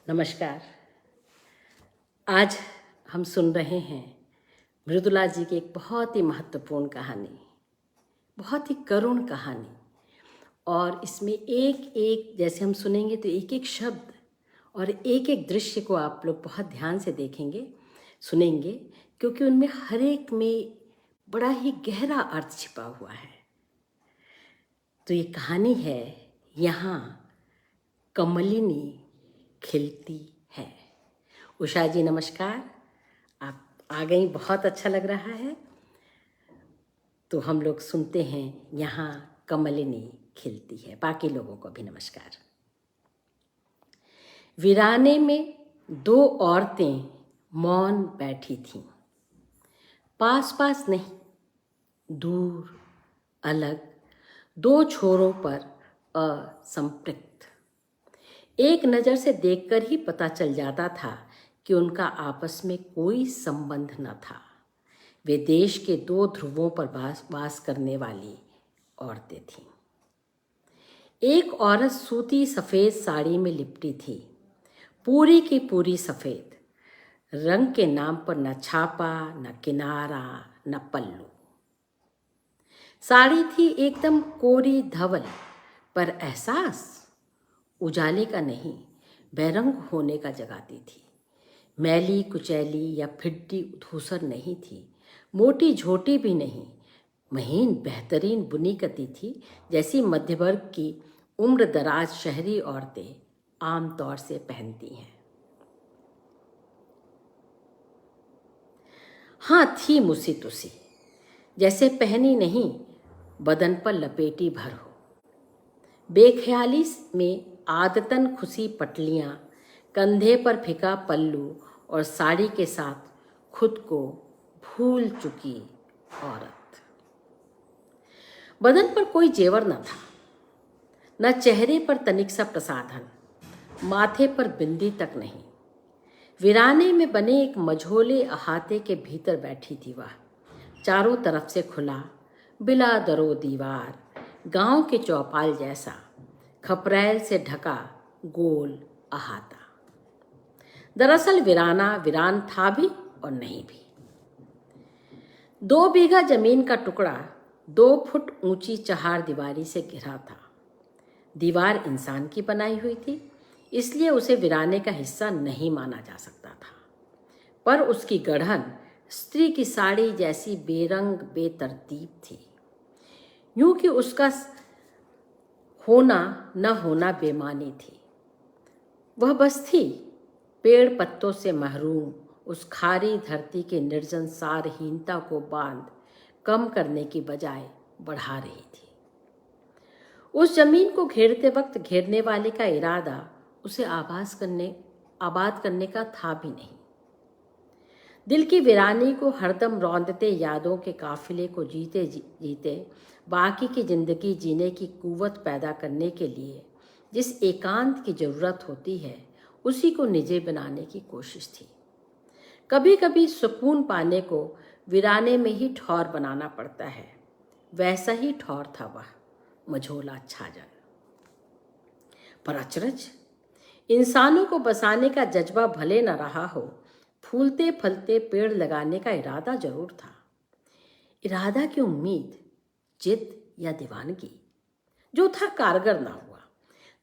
नमस्कार। आज हम सुन रहे हैं मृदुला जी की एक बहुत ही महत्वपूर्ण कहानी, बहुत ही करुण कहानी। और इसमें एक एक जैसे हम सुनेंगे तो एक एक शब्द और एक एक दृश्य को आप लोग बहुत ध्यान से देखेंगे, सुनेंगे, क्योंकि उनमें हर एक में बड़ा ही गहरा अर्थ छिपा हुआ है। तो ये कहानी है यहाँ कमलिनी खिलती है। उषा जी नमस्कार, आप आ गई, बहुत अच्छा लग रहा है। तो हम लोग सुनते हैं यहाँ कमलिनी खिलती है। बाकी लोगों को भी नमस्कार। वीराने में दो औरतें मौन बैठी थीं, पास पास नहीं, दूर अलग, दो छोरों पर असंपृक्त। एक नज़र से देखकर ही पता चल जाता था कि उनका आपस में कोई संबंध न था। वे देश के दो ध्रुवों पर वास करने वाली औरतें थीं। एक औरत सूती सफ़ेद साड़ी में लिपटी थी, पूरी की पूरी सफ़ेद, रंग के नाम पर न छापा, न किनारा, न पल्लू। साड़ी थी एकदम कोरी धवल, पर एहसास उजाले का नहीं, बेरंग होने का जगाती थी। मैली कुचैली या फिड्डी धूसर नहीं थी, मोटी झोटी भी नहीं, महीन बेहतरीन बुनी कती थी, जैसी मध्यवर्ग की उम्र दराज शहरी औरतें आम तौर से पहनती हैं। हाँ, थी मुसी तुसी, जैसे पहनी नहीं, बदन पर लपेटी भर हो। बेख्याली में आदतन खुसी पटलियाँ, कंधे पर फिका पल्लू और साड़ी के साथ खुद को भूल चुकी औरत। बदन पर कोई जेवर न था, न चेहरे पर तनिक सा प्रसाधन, माथे पर बिंदी तक नहीं। वीराने में बने एक मझोले अहाते के भीतर बैठी थी वह, चारों तरफ से खुला, बिला दरो दीवार, गांव के चौपाल जैसा, खपरैल से ढका गोल अहाता। दरअसल वीराना वीरान था भी और नहीं भी। 2 बीघा जमीन का टुकड़ा 2 फुट ऊंची चहार दीवारी से घिरा था। दीवार इंसान की बनाई हुई थी, इसलिए उसे वीराने का हिस्सा नहीं माना जा सकता था। पर उसकी गढ़न स्त्री की साड़ी जैसी बेरंग बेतरतीब थी, यूं कि उसका होना न होना बेमानी थी। वह बस थी, पेड़ पत्तों से महरूम उस खारी धरती के निर्जन सारहीनता को बांध कम करने की बजाय बढ़ा रही थी। उस जमीन को घेरते वक्त घेरने वाले का इरादा उसे आबाद करने का था भी नहीं। दिल की वीरानी को हरदम रौंदते यादों के काफिले को जीते जीते बाकी की जिंदगी जीने की कुव्वत पैदा करने के लिए जिस एकांत की जरूरत होती है, उसी को निजी बनाने की कोशिश थी। कभी कभी सुकून पाने को वीराने में ही ठौर बनाना पड़ता है। वैसा ही ठौर था वह मझोला छाजन। पर अचरज, इंसानों को बसाने का जज्बा भले न रहा हो, फूलते फलते पेड़ लगाने का इरादा जरूर था। इरादा की उम्मीद, जिद या दीवानगी, जो था कारगर ना हुआ।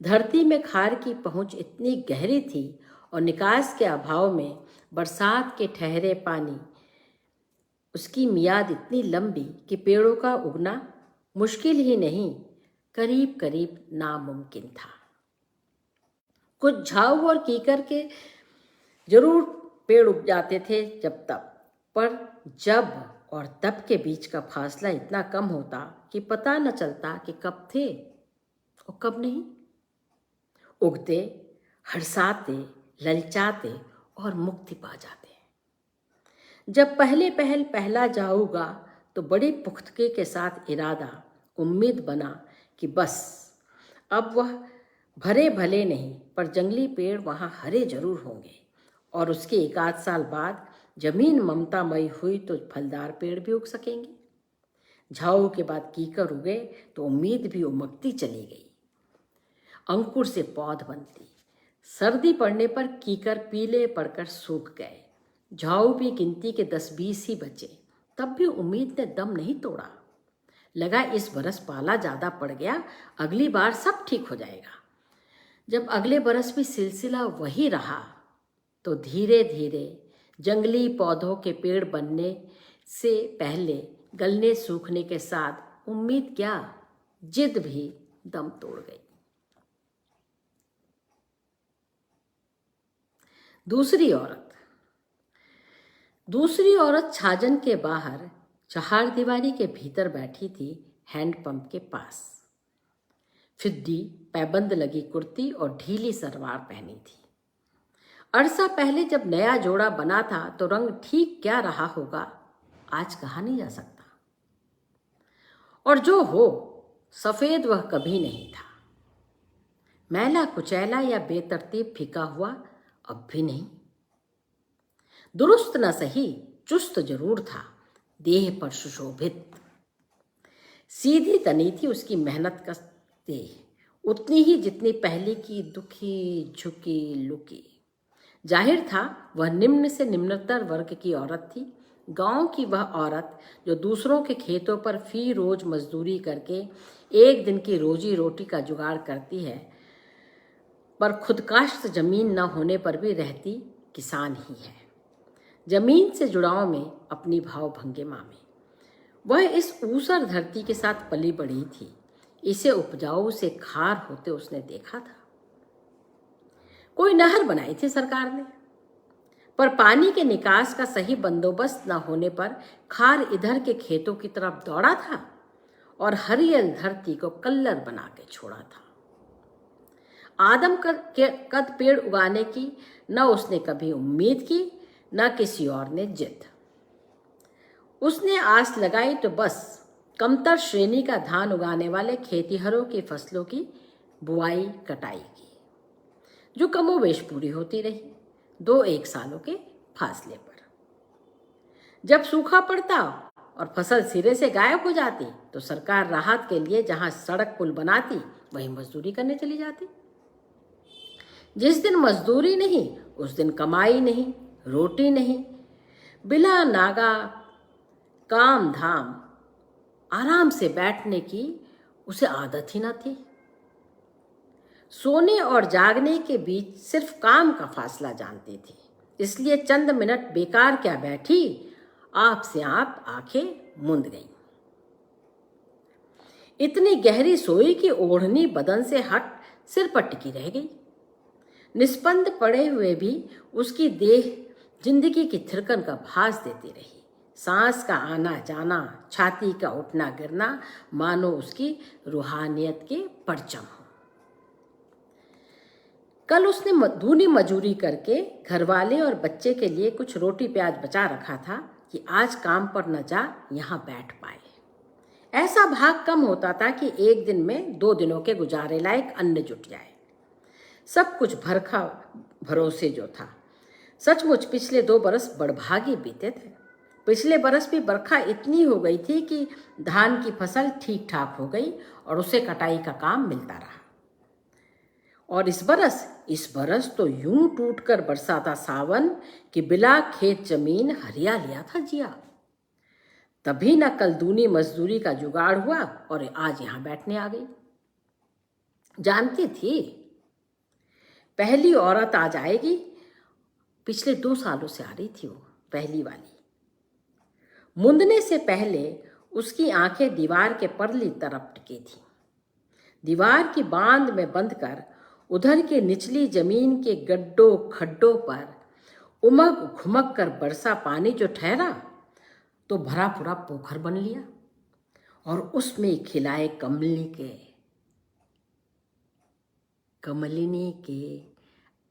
धरती में खार की पहुंच इतनी गहरी थी और निकास के अभाव में बरसात के ठहरे पानी उसकी मियाद इतनी लंबी कि पेड़ों का उगना मुश्किल ही नहीं, करीब करीब नामुमकिन था। कुछ झाऊ और कीकर के जरूर पेड़ उग जाते थे जब तब, पर जब और तब के बीच का फासला इतना कम होता कि पता न चलता कि कब थे और कब नहीं। उगते, हरसाते, ललचाते और मुक्ति पा जाते। जब पहला जाऊगा तो बड़ी पुख्तगी के साथ इरादा, उम्मीद बना कि बस अब वह भरे भले नहीं पर जंगली पेड़ वहाँ हरे जरूर होंगे, और उसके 1 आध साल बाद जमीन ममतामयी हुई तो फलदार पेड़ भी उग सकेंगे। झाऊ के बाद कीकर उगे तो उम्मीद भी उमकती चली गई। अंकुर से पौध बनती, सर्दी पड़ने पर कीकर पीले पड़कर सूख गए। झाऊ भी गिनती के 10-20 ही बचे। तब भी उम्मीद ने दम नहीं तोड़ा। लगा इस बरस पाला ज्यादा पड़ गया, अगली बार सब ठीक हो जाएगा। जब अगले बरस भी सिलसिला वही रहा तो धीरे धीरे जंगली पौधों के पेड़ बनने से पहले गलने सूखने के साथ उम्मीद क्या, जिद भी दम तोड़ गई। दूसरी औरत छाजन के बाहर चहारदीवारी के भीतर बैठी थी, हैंडपंप के पास। फिद्दी पैबंद लगी कुर्ती और ढीली सलवार पहनी थी। अरसा पहले जब नया जोड़ा बना था तो रंग ठीक क्या रहा होगा आज कहा नहीं जा सकता। और जो हो सफेद वह कभी नहीं था। मैला कुचैला या बेतरतीब फिका हुआ अब भी नहीं। दुरुस्त न सही, चुस्त जरूर था, देह पर सुशोभित। सीधी तनी थी उसकी मेहनत का देह, उतनी ही जितनी पहले की दुखी झुकी लुकी। जाहिर था वह निम्न से निम्नतर वर्ग की औरत थी। गांव की वह औरत जो दूसरों के खेतों पर फी रोज मजदूरी करके एक दिन की रोजी रोटी का जुगाड़ करती है, पर खुदकाश्त जमीन न होने पर भी रहती किसान ही है। जमीन से जुड़ाव में अपनी भाव भंगिमा में वह इस ऊसर धरती के साथ पली बढ़ी थी। इसे उपजाऊ से खार होते उसने देखा था। कोई नहर बनाई थी सरकार ने, पर पानी के निकास का सही बंदोबस्त न होने पर खार इधर के खेतों की तरफ दौड़ा था और हरियल धरती को कल्लर बना के छोड़ा था। आदम कद पेड़ उगाने की न उसने कभी उम्मीद की, न किसी और ने जिद। उसने आस लगाई तो बस कमतर श्रेणी का धान उगाने वाले खेतीहरों की फसलों की बुआई कटाई की, जो कमोवेश पूरी होती रही 2-1 सालों के फासले पर। जब सूखा पड़ता और फसल सिरे से गायब हो जाती तो सरकार राहत के लिए जहां सड़क पुल बनाती वहीं मजदूरी करने चली जाती। जिस दिन मजदूरी नहीं उस दिन कमाई नहीं, रोटी नहीं। बिना नागा काम धाम आराम से बैठने की उसे आदत ही न थी। सोने और जागने के बीच सिर्फ काम का फासला जानती थी, इसलिए चंद मिनट बेकार क्या बैठी, आप से आप आंखें मूंद गई। इतनी गहरी सोई कि ओढ़नी बदन से हट सिर पर टिकी रह गई। निस्पंद पड़े हुए भी उसकी देह जिंदगी की थिरकन का भास देती रही। सांस का आना जाना, छाती का उठना गिरना, मानो उसकी रूहानियत के परचम हो। कल उसने दूनी मजूरी करके घरवाले और बच्चे के लिए कुछ रोटी प्याज बचा रखा था कि आज काम पर न जा यहाँ बैठ पाए। ऐसा भाग कम होता था कि एक दिन में 2 दिनों के गुजारे लायक अन्न जुट जाए। सब कुछ भरखा भरोसे जो था। सचमुच पिछले 2 बरस बड़भागी बीते थे। पिछले बरस भी बरखा इतनी हो गई थी कि धान की फसल ठीक ठाक हो गई और उसे कटाई का काम मिलता रहा। और इस बरस तो यूं टूटकर बरसा था सावन कि बिला खेत जमीन हरिया लिया था जिया। तभी न कल दूनी मजदूरी का जुगाड़ हुआ और आज यहां बैठने आ गई। जानती थी पहली औरत आज आएगी। पिछले 2 सालों से आ रही थी वो पहली वाली। मुंदने से पहले उसकी आंखें दीवार के परली तरफ टिकी थी। दीवार की बांध में बंधकर उधर के निचली जमीन के गड्ढों खड्डों पर उमग घुमक कर बरसा पानी जो ठहरा तो भरा पूरा पोखर बन लिया और उसमें खिलाए कमलिनी के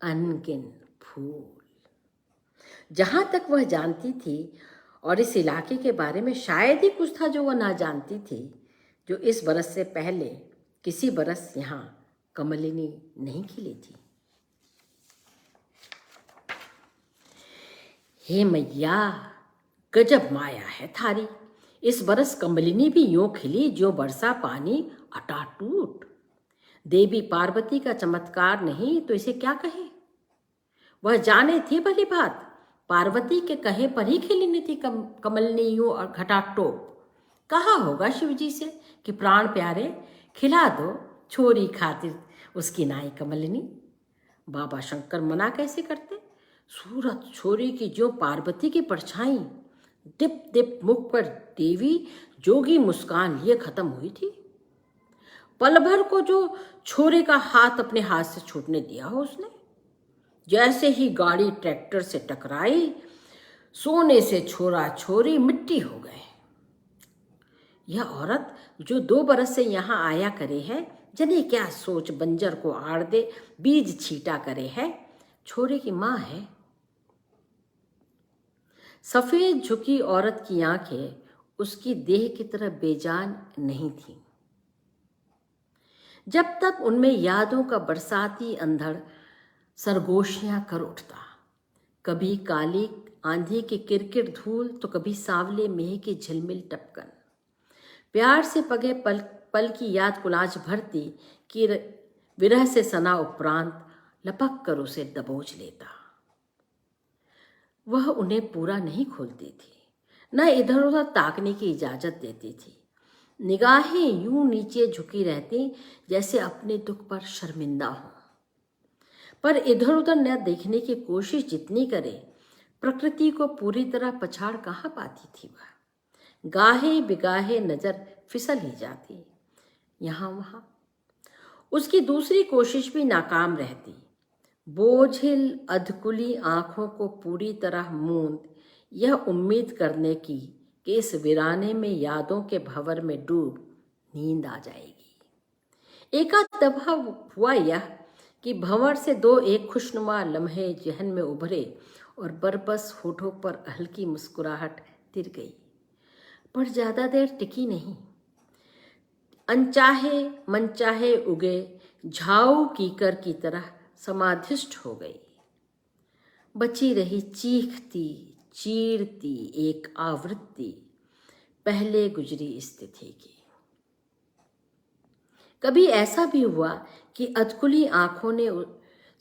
अनगिन फूल। जहां तक वह जानती थी, और इस इलाके के बारे में शायद ही कुछ था जो वह ना जानती थी, जो इस बरस से पहले किसी बरस यहाँ कमलिनी नहीं खिली थी। हे मैया, गजब माया है थारी। इस बरस कमलिनी भी यूं खिली जो बरसा पानी अटाटूट। देवी पार्वती का चमत्कार नहीं तो इसे क्या कहे। वह जाने थी भली बात, पार्वती के कहे पर ही खेलनी थी कमलनी यूं और घटाटोप। कहा होगा शिव जी से कि प्राण प्यारे खिला दो छोरी खातिर उसकी नाई कमलिनी। बाबा शंकर मना कैसे करते। सूरत छोरी की जो पार्वती की परछाई, दिप दिप मुख पर देवी जोगी मुस्कान लिए खत्म हुई थी। पल भर को जो छोरे का हाथ अपने हाथ से छूटने दिया हो उसने। जैसे ही गाड़ी ट्रैक्टर से टकराई, सोने से छोरा छोरी मिट्टी हो गए। यह औरत जो 2 बरस से यहाँ आया करे है, जने क्या सोच बंजर को आड़ दे बीज छीटा करे है, छोरे की माँ है। सफेद झुकी औरत की आंखें उसकी देह की तरह बेजान नहीं थीं। जब तक उनमें यादों का बरसाती अंधड़ सरगोशियां कर उठता, कभी काली आंधी की किरकिर धूल तो कभी सांवले मेह की झिलमिल टपकन। प्यार से पगे पल पल की याद कुलाज भरती कि विरह से सना उपरांत लपक कर उसे दबोच लेता। वह उन्हें पूरा नहीं खोलती थी, न इधर उधर ताकने की इजाजत देती थी। निगाहें यूं नीचे झुकी रहती जैसे अपने दुख पर शर्मिंदा हो, पर इधर उधर न देखने की कोशिश जितनी करे, प्रकृति को पूरी तरह पछाड़ कहाँ पाती थी। वह गाहे बिगाहे नजर फिसल ही जाती यहाँ वहाँ। उसकी दूसरी कोशिश भी नाकाम रहती। बोझिल अधकुली आंखों को पूरी तरह मूंद यह उम्मीद करने की कि इस वीराने में यादों के भंवर में डूब नींद आ जाएगी। एकाध दफा हुआ यह कि भंवर से 2 एक खुशनुमा लम्हे जहन में उभरे और बरबस होठों पर हल्की मुस्कुराहट तिर गई, पर ज्यादा देर टिकी नहीं। अनचाहे मनचाहे उगे झाऊ कीकर की तरह समाधिष्ठ हो गई। बची रही चीखती चीरती एक आवृत्ति पहले गुजरी स्थिति की। कभी ऐसा भी हुआ कि अधकुली आंखों ने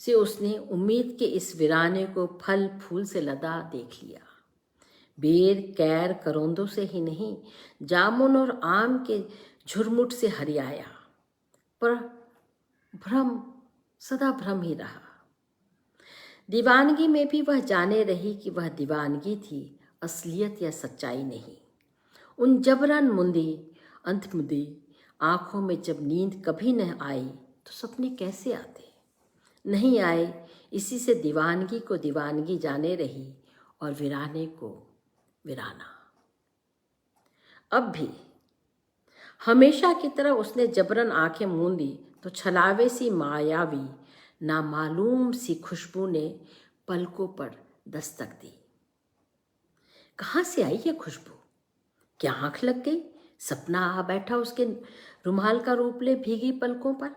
से उसने उम्मीद के इस वीराने को फल फूल से लदा देख लिया। बेर कैर करौंदों से ही नहीं, जामुन और आम के झुरमुट से हरियाया, पर भ्रम सदा भ्रम ही रहा। दीवानगी में भी वह जाने रही कि वह दीवानगी थी, असलियत या सच्चाई नहीं। उन जबरन मुंदी अंतमुदी आंखों में जब नींद कभी न आई तो सपने कैसे आते। नहीं आए, इसी से दीवानगी को दीवानगी जाने रही और वीराने को वीराना। अब भी हमेशा की तरह उसने जबरन आंखें मूंदी तो छलावे सी मायावी नामालूम सी खुशबू ने पलकों पर दस्तक दी। कहाँ से आई यह खुशबू? क्या आंख लग गई? सपना आ बैठा उसके रुमाल का रूप ले भीगी पलकों पर।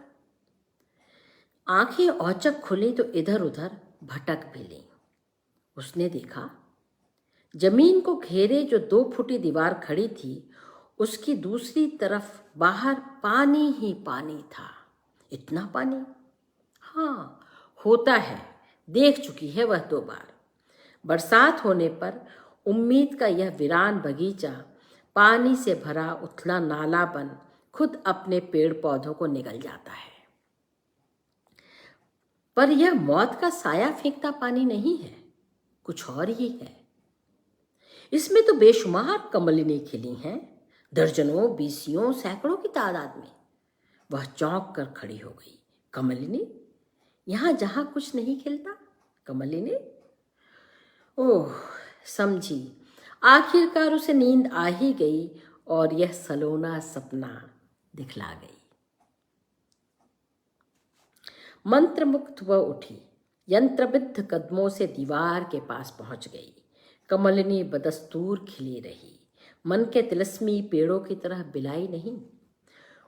आंखें औचक खुली तो इधर उधर भटक भी ली। उसने देखा जमीन को घेरे जो 2 फुटी दीवार खड़ी थी, उसकी दूसरी तरफ बाहर पानी ही पानी था। इतना पानी? हाँ, होता है, देख चुकी है वह 2 बार। बरसात होने पर उम्मीद का यह वीरान बगीचा पानी से भरा उथला नाला बन खुद अपने पेड़ पौधों को निगल जाता है। पर यह मौत का साया फेंकता पानी नहीं है, कुछ और ही है। इसमें तो बेशुमार कमलिनी खिली हैं, दर्जनों बीसियों सैकड़ों की तादाद में। वह चौंक कर खड़ी हो गई। कमलिनी? यहाँ जहाँ कुछ नहीं खिलता? कमलिनी? ओह, समझी। आखिरकार उसे नींद आ ही गई और यह सलोना सपना दिखला गई। मंत्रमुग्ध वह उठी, यंत्रबिद्ध कदमों से दीवार के पास पहुंच गई। कमलिनी बदस्तूर खिली रही, मन के तिलस्मी पेड़ों की तरह बिलाई नहीं।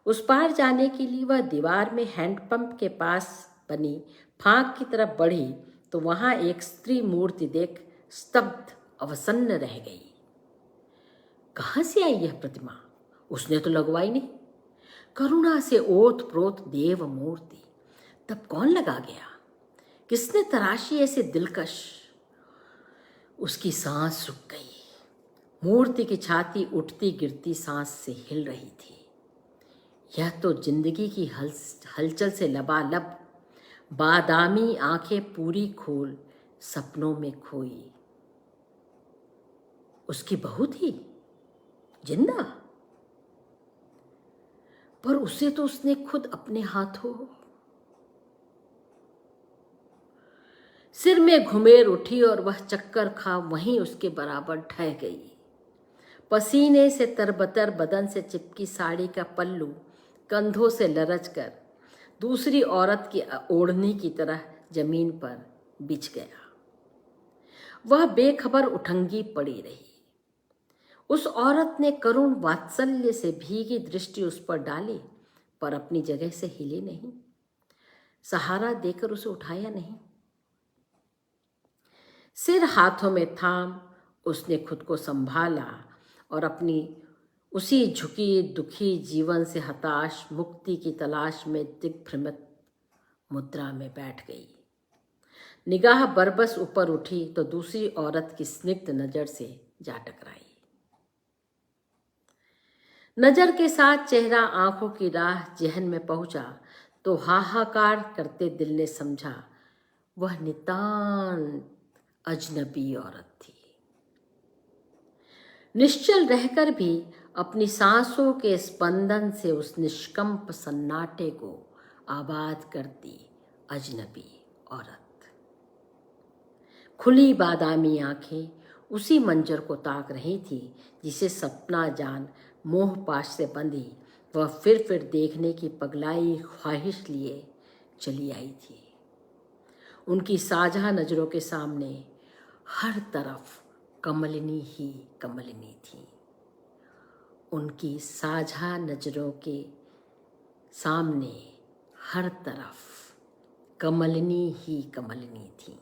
उस पार जाने के लिए वह दीवार में हैंडपंप के पास बनी फांक की तरफ बढ़ी तो वहां एक स्त्री मूर्ति देख स्तब्ध अवसन्न रह गई। कहाँ से आई यह प्रतिमा? उसने तो लगवाई नहीं। करुणा से ओत प्रोत देव मूर्ति। तब कौन लगा गया, किसने तराशी ऐसे दिलकश। उसकी सांस रुक गई। मूर्ति की छाती उठती गिरती सांस से हिल रही थी। यह तो जिंदगी की हलचल से लबालब, बादामी आंखें पूरी खोल सपनों में खोई। उसकी बहू थी जिंदा, पर उसे तो उसने खुद अपने हाथों। सिर में घुमेर उठी और वह चक्कर खा वहीं उसके बराबर ढह गई। पसीने से तरबतर बदन से चिपकी साड़ी का पल्लू कंधों से लरच कर दूसरी औरत की ओढ़नी की तरह जमीन पर बिछ गया। वह बेखबर उठंगी पड़ी रही। उस औरत ने करुण वात्सल्य से भीगी दृष्टि उस पर डाली, पर अपनी जगह से हिली नहीं, सहारा देकर उसे उठाया नहीं। सिर हाथों में थाम उसने खुद को संभाला और अपनी उसी झुकी दुखी जीवन से हताश मुक्ति की तलाश में दिग्भ्रमित मुद्रा में बैठ गई। निगाह बरबस ऊपर उठी तो दूसरी औरत की स्निग्ध नजर से जा टकराई। नजर के साथ चेहरा आंखों की राह जहन में पहुंचा तो हाहाकार करते दिल ने समझा वह नितांत अजनबी औरत थी। निश्चल रहकर भी अपनी सांसों के स्पंदन से उस निष्कंप सन्नाटे को आबाद करती अजनबी औरत। खुली बादामी आंखें उसी मंजर को ताक रही थी जिसे सपना जान मोह पाश से बंधी वह फिर देखने की पगलाई ख्वाहिश लिए चली आई थी। उनकी साझा नजरों के सामने हर तरफ कमलिनी ही कमलिनी थी। उनकी साझा नजरों के सामने हर तरफ कमलिनी ही कमलिनी थी।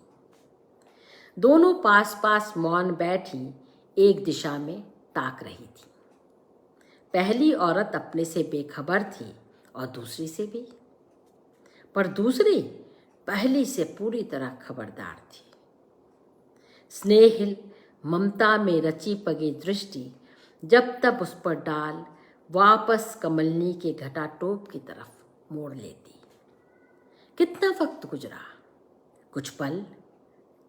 दोनों पास पास मौन बैठी एक दिशा में ताक रही थी। पहली औरत अपने से बेखबर थी और दूसरी से भी, पर दूसरी पहली से पूरी तरह खबरदार थी। स्नेहिल ममता में रची पगी दृष्टि जब तब उस पर डाल वापस कमलनी के घटाटोप की तरफ मोड़ लेती। कितना वक्त गुजरा, कुछ पल,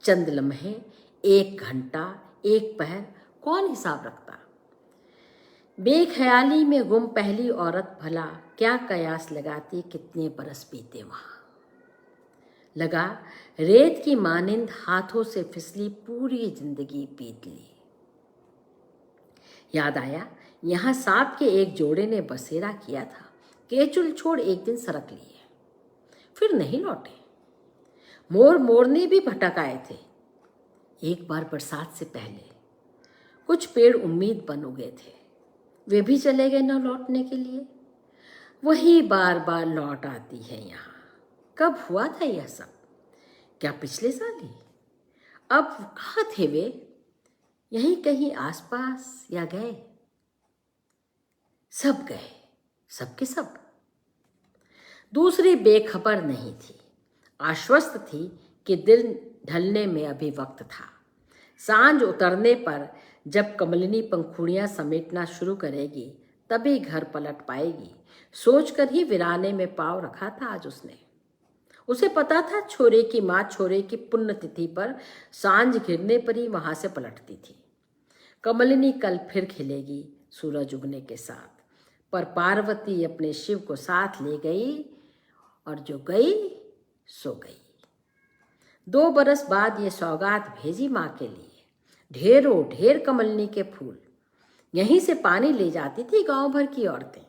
चंद लम्हे, एक घंटा, एक पहर, कौन हिसाब रखता। बेख्याली में गुम पहली औरत भला क्या कयास लगाती कितने बरस बीते वहां। लगा रेत की मानिंद हाथों से फिसली पूरी जिंदगी बीत ली। याद आया यहां सांप के एक जोड़े ने बसेरा किया था, केचुल छोड़ एक दिन सरक लिए, फिर नहीं लौटे। मोर मोरने भी भटक आए थे। एक बार बरसात से पहले कुछ पेड़ उम्मीद बन उगे थे, वे भी चले गए न लौटने के लिए। वही बार बार लौट आती है यहाँ। कब हुआ था यह सब? क्या पिछले साल ही? अब कहाँ थे वे? यहीं कहीं आसपास या गए? सब गए, सब के सब। दूसरी बेखबर नहीं थी, आश्वस्त थी कि दिन ढलने में अभी वक्त था। सांझ उतरने पर जब कमलिनी पंखुड़ियां समेटना शुरू करेगी तभी घर पलट पाएगी, सोचकर ही वीराने में पांव रखा था आज उसने। उसे पता था छोरे की माँ छोरे की पुण्यतिथि पर सांझ घिरने पर ही वहां से पलटती थी। कमलिनी कल फिर खिलेगी सूरज उगने के साथ, पर पार्वती अपने शिव को साथ ले गई और जो गई सो गई। 2 बरस बाद ये सौगात भेजी माँ के लिए, ढेरों ढेर कमलिनी के फूल। यहीं से पानी ले जाती थी गांव भर की औरतें।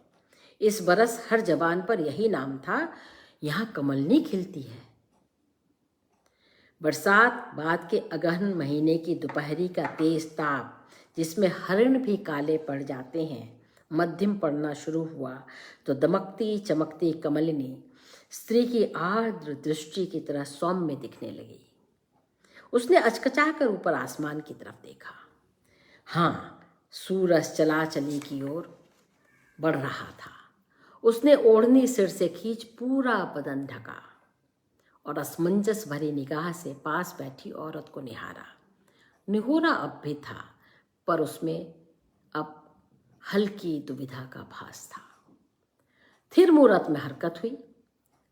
इस बरस हर जबान पर यही नाम था, यहाँ कमलिनी खिलती है। बरसात बाद के अगहन महीने की दोपहरी का तेज ताप, जिसमें हरिण भी काले पड़ जाते हैं, मध्यम पड़ना शुरू हुआ तो दमकती चमकती कमलिनी स्त्री की आर्द्र दृष्टि की तरह सौम्य दिखने लगी। उसने अचकचा कर ऊपर आसमान की तरफ देखा। हाँ, सूरज चला चली की ओर बढ़ रहा था। उसने ओढ़नी सिर से खींच पूरा बदन ढका और असमंजस भरी निगाह से पास बैठी औरत को निहारा। निहोरा अब भी था, पर उसमें अब हल्की दुविधा का भास था। फिर मुहूर्त में हरकत हुई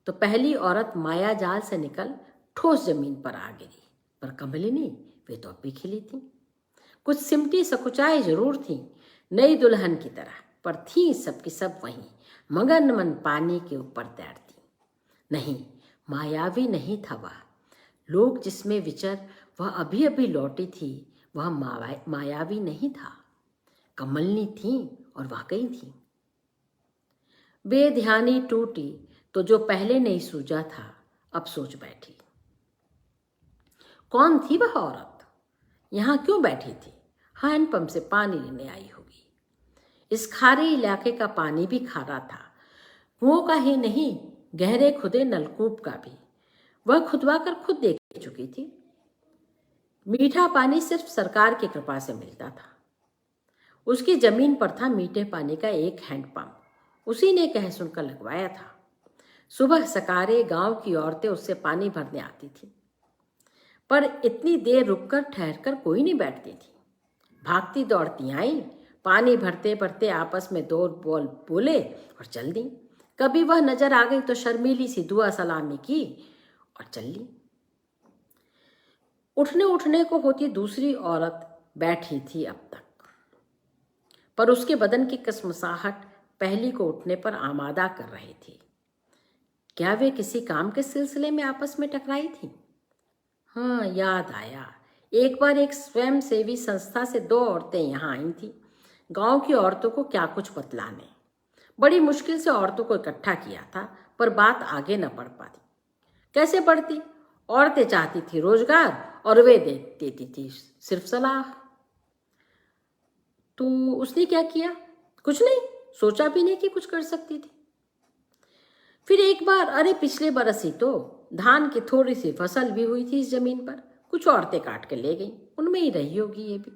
तो पहली औरत माया जाल से निकल ठोस जमीन पर आ गिरी, पर कमलिनी वे तो अब भी खिली थी। कुछ सिमटी सकुचाई जरूर थी, नई दुल्हन की तरह, पर थी सबकी सब वहीं मगन मन पानी के ऊपर तैरती। नहीं, मायावी नहीं था वह। लोग जिसमें विचर वह अभी अभी लौटी थी, वह मायावी नहीं था। कमलनी थी और वाकई थी। बेध्यानी टूटी तो जो पहले नहीं सूझा था अब सोच बैठी। कौन थी वह औरत? यहाँ क्यों बैठी थी? हैंडपंप से पानी लेने आई होगी। इस खारे इलाके का पानी भी खारा था, कुओं का ही नहीं, गहरे खुदे नलकूप का भी। वह खुदवा कर खुद देख चुकी थी। मीठा पानी सिर्फ सरकार की कृपा से मिलता था। उसकी जमीन पर था मीठे पानी का एक हैंडपंप, उसी ने कह सुनकर लगवाया था। सुबह सकारे गांव की औरतें उससे पानी भरने आती थी, पर इतनी देर रुककर ठहरकर कोई नहीं बैठती थी। भागती दौड़ती आई, पानी भरते भरते आपस में दो बोल बोले और चल दी। कभी वह नजर आ गई तो शर्मीली सी दुआ सलामी की और चल ली। उठने उठने को होती दूसरी औरत बैठी थी अब तक, पर उसके बदन की कसमसाहट पहली को उठने पर आमादा कर रही थी। क्या वे किसी काम के सिलसिले में आपस में टकराई थी? हाँ, याद आया। एक बार एक स्वयं सेवी संस्था से दो औरतें यहाँ आई थी, गांव की औरतों को क्या कुछ बतलाने। बड़ी मुश्किल से औरतों को इकट्ठा किया था, पर बात आगे न बढ़ पाती। कैसे बढ़ती? औरतें चाहती थी रोजगार और वे देती थी सिर्फ सलाह। तो उसने क्या किया? कुछ नहीं, सोचा भी नहीं कि कुछ कर सकती थी। फिर एक बार, अरे पिछले बरस ही तो धान की थोड़ी सी फसल भी हुई थी इस जमीन पर, कुछ औरतें काट के ले गई, उनमें ही रही होगी ये भी।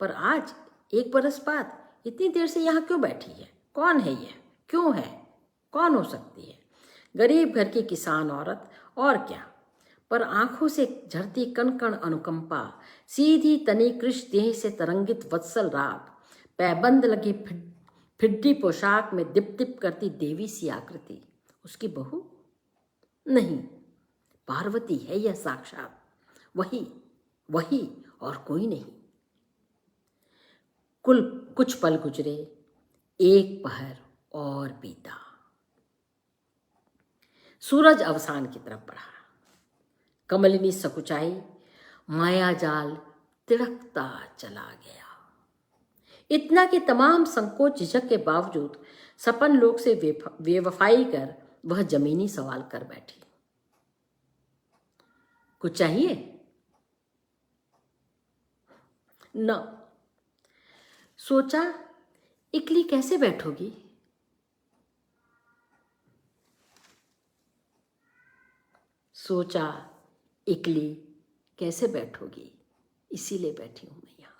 पर आज एक बरस बाद इतनी देर से यहाँ क्यों बैठी है? कौन है ये? क्यों है? कौन हो सकती है? गरीब घर की किसान औरत, और क्या। पर आंखों से झरती कण कण अनुकंपा, सीधी तनी कृष देह से तरंगित वत्सल राग, पैबंद लगी फिड्डी पोशाक में दिप दिप करती देवी सी आकृति। उसकी बहू? नहीं, पार्वती है यह साक्षात, वही वही और कोई नहीं। कुछ पल गुजरे, एक पहर और बीता। सूरज अवसान की तरफ बढ़ा। कमलिनी सकुचाई, माया जाल तिड़कता चला गया। इतना कि तमाम संकोच झिझक के बावजूद सपन लोक से बेवफाई कर वह जमीनी सवाल कर बैठी। कुछ चाहिए? न। सोचा, इकली कैसे बैठोगी? सोचा, इकली कैसे बैठोगी, इसीलिए बैठी हूं मैं यहाँ।